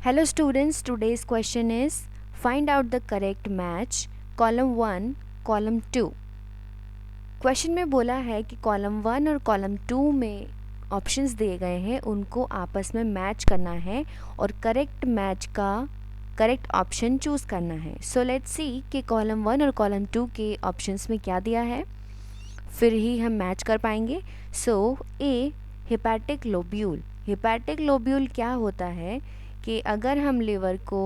Hello students, today's question is find out the correct match column 1 column 2। Question में बोला है कि column 1 और कॉलम 2 में ऑप्शंस दिए गए हैं, उनको आपस में मैच करना है और करेक्ट मैच का करेक्ट ऑप्शन चूज़ करना है। सो लेट्स सी कि कॉलम 1 और कॉलम 2 के ऑप्शंस में क्या दिया है, फिर ही हम मैच कर पाएंगे। सो ए हेपेटिक लोब्यूल। हेपेटिक लोब्यूल क्या होता है कि अगर हम लिवर को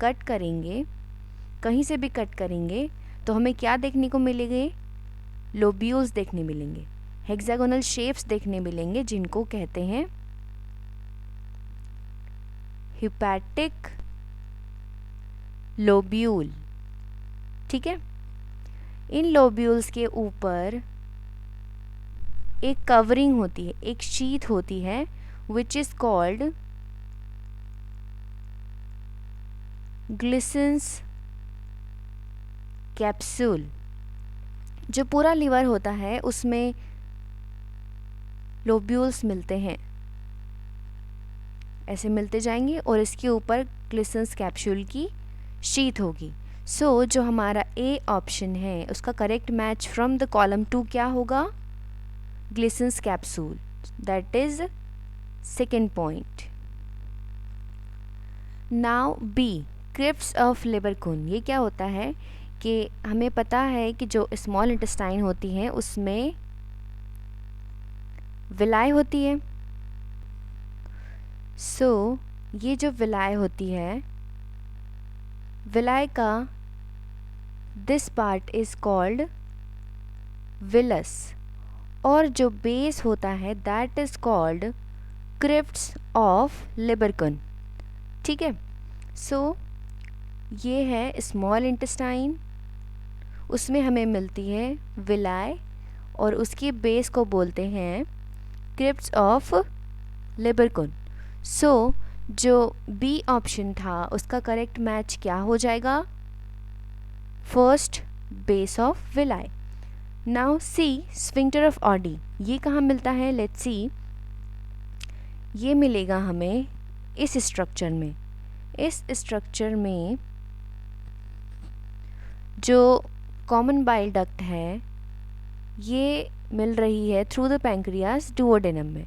कट करेंगे, कहीं से भी कट करेंगे, तो हमें क्या देखने को मिलेंगे? लोब्यूल्स देखने मिलेंगे, हेक्सागोनल शेप्स देखने मिलेंगे, जिनको कहते हैं हेपेटिक लोब्यूल। ठीक है, इन लोब्यूल्स के ऊपर एक कवरिंग होती है, एक शीट होती है, which is called Glisson's capsule. जो पूरा लिवर होता है उसमें लोब्यूल्स मिलते हैं, ऐसे मिलते जाएंगे और इसके ऊपर ग्लिसन्स कैप्सूल की शीट होगी। सो जो हमारा ए ऑप्शन है उसका correct match from the column 2 क्या होगा? Glisson's capsule, that is second point. Now B crypts of Lieberkuhn. ये क्या होता है कि हमें पता है कि जो स्मॉल इंटेस्टाइन होती हैं उसमें विलाई होती है। सो ये जो विलाई होती है, विलाई का this part is called villus, और जो बेस होता है that is called crypts of Lieberkuhn. ठीक है, सो ये है स्मॉल इंटेस्टाइन, उसमें हमें मिलती है विलाई और उसके बेस को बोलते हैं क्रिप्ट्स ऑफ लिबरकुन। सो जो बी ऑप्शन था उसका करेक्ट मैच क्या हो जाएगा? First, base of villi. Now see sphincter of Audi. ये कहाँ मिलता है? लेट्स सी, ये मिलेगा हमें इस स्ट्रक्चर में। इस स्ट्रक्चर में जो कॉमन बाइल डक्ट है ये मिल रही है थ्रू द पैंक्रियास डुओडेनम में,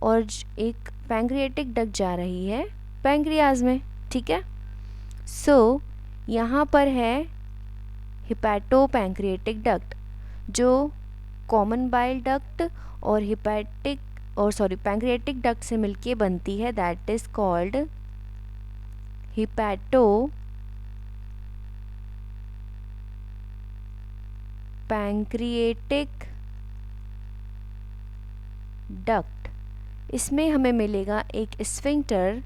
और एक पैंक्रियाटिक डक्ट जा रही है पैंक्रियाज में। ठीक है, सो यहाँ पर है हिपैटो पैंक्रियाटिक डक्ट, जो कॉमन बाइल डक्ट और पैंक्रियाटिक डक्ट से मिलके बनती है, that is called hepato pancreatic duct. इसमें हमें मिलेगा एक स्फिंक्टर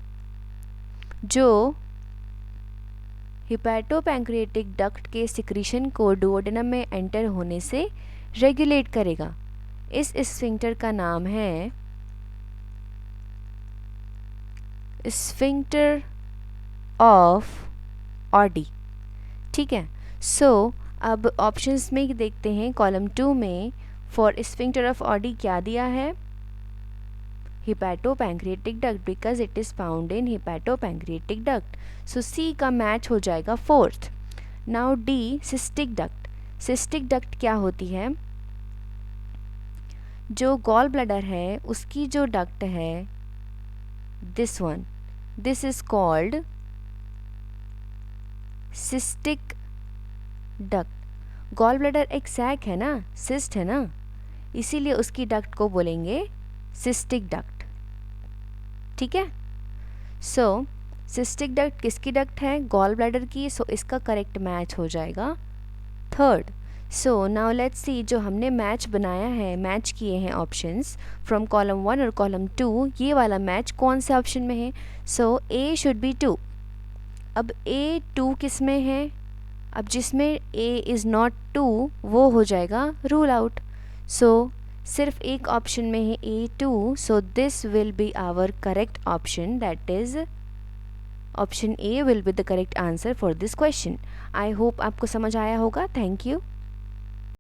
जो हिपैटोपैंक्रियाटिक डक्ट के सिक्रीशन को डुओडेनम में एंटर होने से रेगुलेट करेगा। इस स्फिंक्टर का नाम है स्फिंक्टर ऑफ ऑडी। ठीक है, सो अब ऑप्शंस में देखते हैं, कॉलम 2 में फॉर स्फिंक्टर ऑफ ऑडी क्या दिया है? Hepatopancreatic duct, because it is found in hepatopancreatic duct. So C का मैच हो जाएगा fourth. Now D cystic duct. Cystic duct क्या होती है? जो गॉल ब्लैडर है उसकी जो डक्ट है, this one, this is called cystic duct. Gall bladder एक सैक है ना, सिस्ट है ना, इसीलिए उसकी डक्ट को बोलेंगे सिस्टिक डक्ट। ठीक है, सो सिस्टिक डक्ट किसकी डक्ट है? गॉल ब्लैडर की। सो इसका करेक्ट मैच हो जाएगा third. So now let's see, जो हमने मैच बनाया है, मैच किए हैं ऑप्शंस फ्रॉम कॉलम 1 और कॉलम 2, ये वाला मैच कौन से ऑप्शन में है? सो ए शुड बी 2। अब ए 2 किस में है? अब जिसमें ए इज़ नॉट 2 वो हो जाएगा रूल आउट। सो सिर्फ एक ऑप्शन में है A2, so this will be our correct option, that is option A will be the correct answer for this question. I hope आपको समझ आया होगा। Thank you.